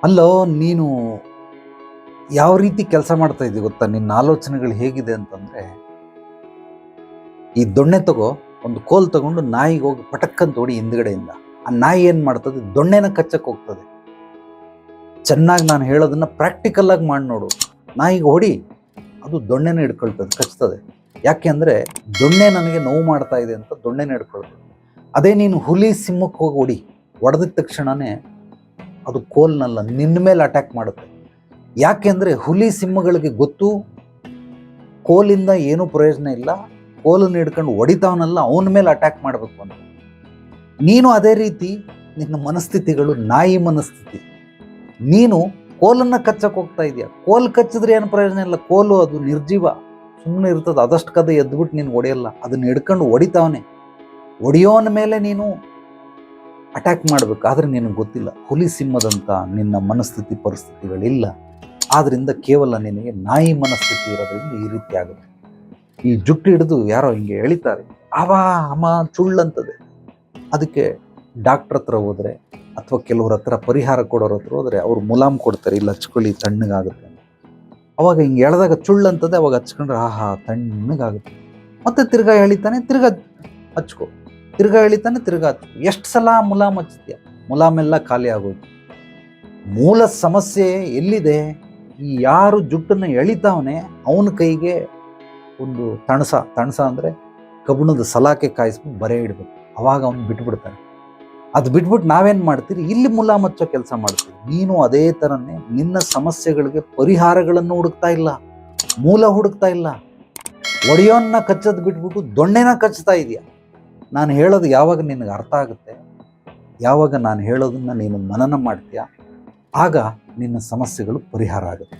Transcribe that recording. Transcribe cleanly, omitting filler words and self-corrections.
ಅಲ್ಲೋ ನೀನು ಯಾವ ರೀತಿ ಕೆಲಸ ಮಾಡ್ತಾ ಇದ್ದೀವಿ ಗೊತ್ತಾ? ನಿನ್ನ ಆಲೋಚನೆಗಳು ಹೇಗಿದೆ ಅಂತಂದ್ರೆ, ಈ ದೊಣ್ಣೆ ತಗೋ, ಒಂದು ಕೋಲ್ ತಗೊಂಡು ನಾಯಿಗೆ ಹೋಗಿ ಪಟಕ್ಕಂತ ಹೊಡಿ ಹಿಂದ್ಗಡೆಯಿಂದ. ಆ ನಾಯಿ ಏನ್ ಮಾಡ್ತದೆ? ದೊಣ್ಣೆನ ಕಚ್ಚಕ್ ಹೋಗ್ತದೆ. ಚೆನ್ನಾಗಿ ನಾನು ಹೇಳೋದನ್ನ ಪ್ರಾಕ್ಟಿಕಲ್ ಆಗಿ ಮಾಡಿ ನೋಡು. ನಾಯಿಗೆ ಹೊಡಿ, ಅದು ದೊಣ್ಣೆನ ಹಿಡ್ಕೊಳ್ತದೆ, ಕಚ್ತದೆ. ಯಾಕೆ ಅಂದ್ರೆ ದೊಣ್ಣೆ ನನಗೆ ನೋವು ಮಾಡ್ತಾ ಇದೆ ಅಂತ ದೊಣ್ಣೆನ ಹಿಡ್ಕೊಳ್ತದೆ. ಅದೇ ನೀನು ಹುಲಿ ಸಿಂಹಕ್ಕೆ ಹೋಗಿ ಹೊಡಿ, ಹೊಡೆದಿದ ತಕ್ಷಣನೇ ಅದು ಕೋಲ್ನಲ್ಲ ನಿನ್ನ ಮೇಲೆ ಅಟ್ಯಾಕ್ ಮಾಡುತ್ತೆ. ಯಾಕೆಂದ್ರೆ ಹುಲಿ ಸಿಂಹಗಳಿಗೆ ಗೊತ್ತು ಕೋಲಿಂದ ಏನೂ ಪ್ರಯೋಜನ ಇಲ್ಲ, ಕೋಲನ್ನು ಹಿಡ್ಕೊಂಡು ಹೊಡಿತಾವನಲ್ಲ ಅವನ ಮೇಲೆ ಅಟ್ಯಾಕ್ ಮಾಡಬೇಕು ಅಂತ. ನೀನು ಅದೇ ರೀತಿ, ನಿನ್ನ ಮನಸ್ಥಿತಿಗಳು ನಾಯಿ ಮನಸ್ಥಿತಿ. ನೀನು ಕೋಲನ್ನ ಕಚ್ಚಕ್ಕೆ ಹೋಗ್ತಾ ಇದೆಯಾ. ಕೋಲ್ ಕಚ್ಚಿದ್ರೆ ಏನು ಪ್ರಯೋಜನ ಇಲ್ಲ, ಕೋಲು ಅದು ನಿರ್ಜೀವ, ಸುಮ್ಮನೆ ಇರ್ತದೆ. ಅದಷ್ಟು ಕದ ಎದ್ಬಿಟ್ಟು ನೀನು ಹೊಡೆಯಲ್ಲ, ಅದನ್ನ ಹಿಡ್ಕೊಂಡು ಹೊಡಿತಾವನೆ. ಹೊಡೆಯೋನ ಮೇಲೆ ನೀನು ಅಟ್ಯಾಕ್ ಮಾಡಬೇಕು. ಆದರೆ ನಿನಗೆ ಗೊತ್ತಿಲ್ಲ ಹುಲಿ ಸಿಂಹದಂಥ ನಿನ್ನ ಮನಸ್ಥಿತಿ ಪರಿಸ್ಥಿತಿಗಳಿಲ್ಲ. ಆದ್ದರಿಂದ ಕೇವಲ ನಿನಗೆ ನಾಯಿ ಮನಸ್ಥಿತಿ ಇರೋದ್ರಿಂದ ಈ ರೀತಿ ಆಗುತ್ತೆ. ಈ ಜುಟ್ಟು ಹಿಡಿದು ಯಾರೋ ಹಿಂಗೆ ಎಳಿತಾರೆ, ಅಮ್ಮ ಚುಳ್ಳಂತದೆ. ಅದಕ್ಕೆ ಡಾಕ್ಟ್ರ್ ಹತ್ರ ಹೋದರೆ ಅಥವಾ ಕೆಲವ್ರ ಹತ್ರ ಪರಿಹಾರ ಕೊಡೋರ ಹತ್ರ ಹೋದರೆ ಅವ್ರು ಮುಲಾಮ್ ಕೊಡ್ತಾರೆ, ಇಲ್ಲ ಹಚ್ಕೊಳ್ಳಿ ತಣ್ಣಗಾಗುತ್ತೆ ಅಂತ. ಅವಾಗ ಹಿಂಗೆ ಎಳೆದಾಗ ಚುಳ್ಳಂತದೆ, ಅವಾಗ ಹಚ್ಕೊಂಡ್ರೆ ತಣ್ಣಗಾಗುತ್ತೆ. ಮತ್ತೆ ತಿರ್ಗಾ ಎಳಿತಾನೆ, ತಿರ್ಗಾ ಹಚ್ಕೊ, ತಿರ್ಗಾ ಎಳಿತಾನೆ, ತಿರ್ಗಾ ಹಚ್ಕೊ. ಎಷ್ಟು ಸಲ ಮುಲಾಮ್ ಹಚ್ತೀಯ? ಮುಲಾಮೆಲ್ಲ ಖಾಲಿ ಆಗೋಯ್ತು. ಮೂಲ ಸಮಸ್ಯೆ ಎಲ್ಲಿದೆ? ಈ ಯಾರು ಜುಟ್ಟನ್ನು ಎಳಿತಾವನೆ ಅವನ ಕೈಗೆ ಒಂದು ತಣಸ ಅಂದರೆ ಕಬ್ಬಣದ ಸಲಾಕೆ ಕಾಯಿಸ್ಬಿಟ್ಟು ಬರೆ ಇಡಬೇಕು. ಅವಾಗ ಅವನು ಬಿಟ್ಬಿಡ್ತಾನೆ. ಅದು ಬಿಟ್ಬಿಟ್ಟು ನಾವೇನು ಮಾಡ್ತೀರಿ? ಇಲ್ಲಿ ಮುಲಾಮ್ ಹಚ್ಚೋ ಕೆಲಸ ಮಾಡ್ತೀವಿ. ನೀನು ಅದೇ ಥರನೇ ನಿನ್ನ ಸಮಸ್ಯೆಗಳಿಗೆ ಪರಿಹಾರಗಳನ್ನು ಹುಡುಕ್ತಾ ಇಲ್ಲ, ಮೂಲ ಹುಡುಕ್ತಾ ಇಲ್ಲ. ಒಡೆಯೋನ್ನ ಕಚ್ಚೋದು ಬಿಟ್ಬಿಟ್ಟು ದೊಣ್ಣೆನ ಕಚ್ತಾ ಇದೆಯಾ. ನಾನು ಹೇಳೋದು ಯಾವಾಗ ನಿನಗೆ ಅರ್ಥ ಆಗುತ್ತೆ, ಯಾವಾಗ ನಾನು ಹೇಳೋದನ್ನು ನೀನು ಮನನ ಮಾಡ್ತೀಯ, ಆಗ ನಿನ್ನ ಸಮಸ್ಯೆಗಳು ಪರಿಹಾರ ಆಗುತ್ತೆ.